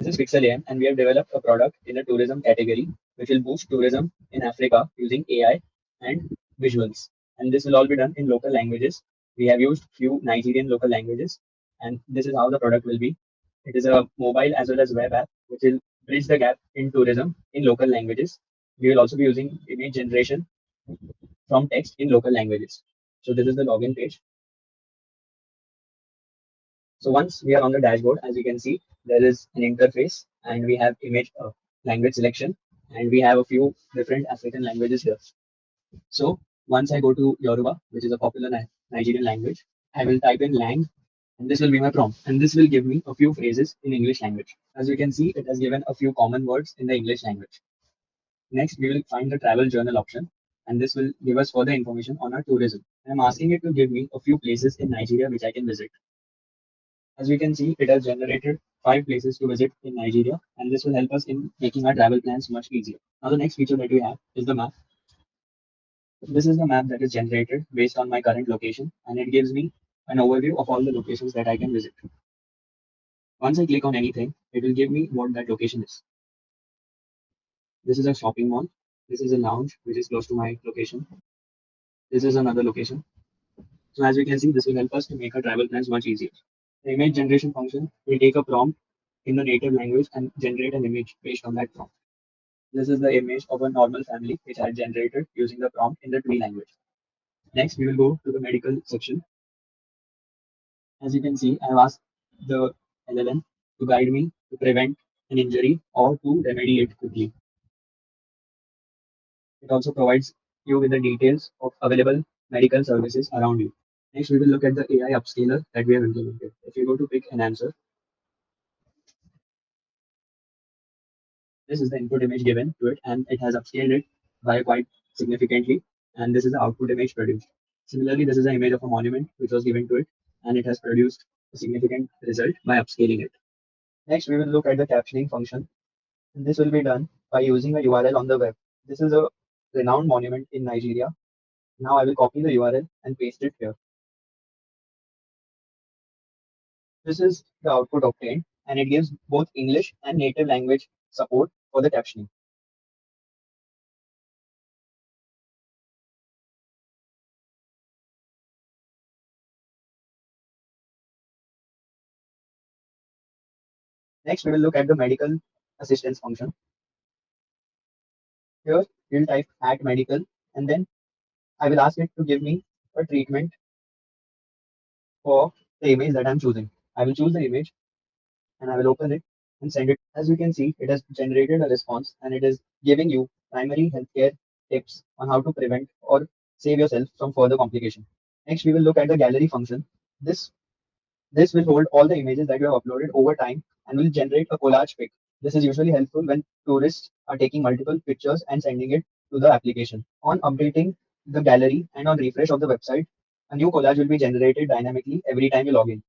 This is Pixelam, and we have developed a product in the tourism category which will boost tourism in Africa using AI and visuals. And this will all be done in local languages. We have used few Nigerian local languages, and this is how the product will be. It is a mobile as well as web app which will bridge the gap in tourism in local languages. We will also be using image generation from text in local languages. So this is the login page. So once we are on the dashboard, as you can see, there is an interface and we have image language selection and we have a few different African languages here. So once I go to Yoruba, which is a popular Nigerian language, I will type in lang and this will be my prompt and this will give me a few phrases in English language. As you can see, it has given a few common words in the English language. Next, we will find the travel journal option and this will give us further information on our tourism. I'm asking it to give me a few places in Nigeria which I can visit. As we can see, it has generated 5 places to visit in Nigeria, and this will help us in making our travel plans much easier. Now, the next feature that we have is the map. This is the map that is generated based on my current location, and it gives me an overview of all the locations that I can visit. Once I click on anything, it will give me what that location is. This is a shopping mall. This is a lounge, which is close to my location. This is another location. So as we can see, this will help us to make our travel plans much easier. The image generation function will take a prompt in the native language and generate an image based on that prompt. This is the image of a normal family which I generated using the prompt in the Tree language. Next, we will go to the medical section. As you can see, I have asked the LLM to guide me to prevent an injury or to remedy it quickly. It also provides you with the details of available medical services around you. Next, we will look at the AI upscaler that we have implemented. If you go to pick an answer, this is the input image given to it, and it has upscaled it by quite significantly. And this is the output image produced. Similarly, this is an image of a monument which was given to it, and it has produced a significant result by upscaling it. Next, we will look at the captioning function. And this will be done by using a URL on the web. This is a renowned monument in Nigeria. Now I will copy the URL and paste it here. This is the output obtained, and it gives both English and native language support for the captioning. Next, we will look at the medical assistance function. Here, we'll type at medical, and then I will ask it to give me a treatment for the image that I'm choosing. I will choose the image and I will open it and send it. As you can see, it has generated a response and it is giving you primary healthcare tips on how to prevent or save yourself from further complication. Next, we will look at the gallery function. This this will hold all the images that you have uploaded over time and will generate a collage pic. This is usually helpful when tourists are taking multiple pictures and sending it to the application. On updating the gallery and on refresh of the website, a new collage will be generated dynamically every time you log in.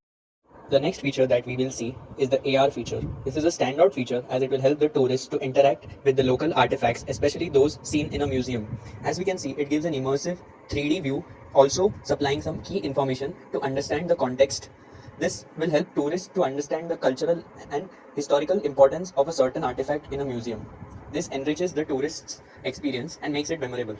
The next feature that we will see is the AR feature. This is a standout feature as it will help the tourists to interact with the local artifacts, especially those seen in a museum. As we can see, it gives an immersive 3D view, also supplying some key information to understand the context. This will help tourists to understand the cultural and historical importance of a certain artifact in a museum. This enriches the tourist's experience and makes it memorable.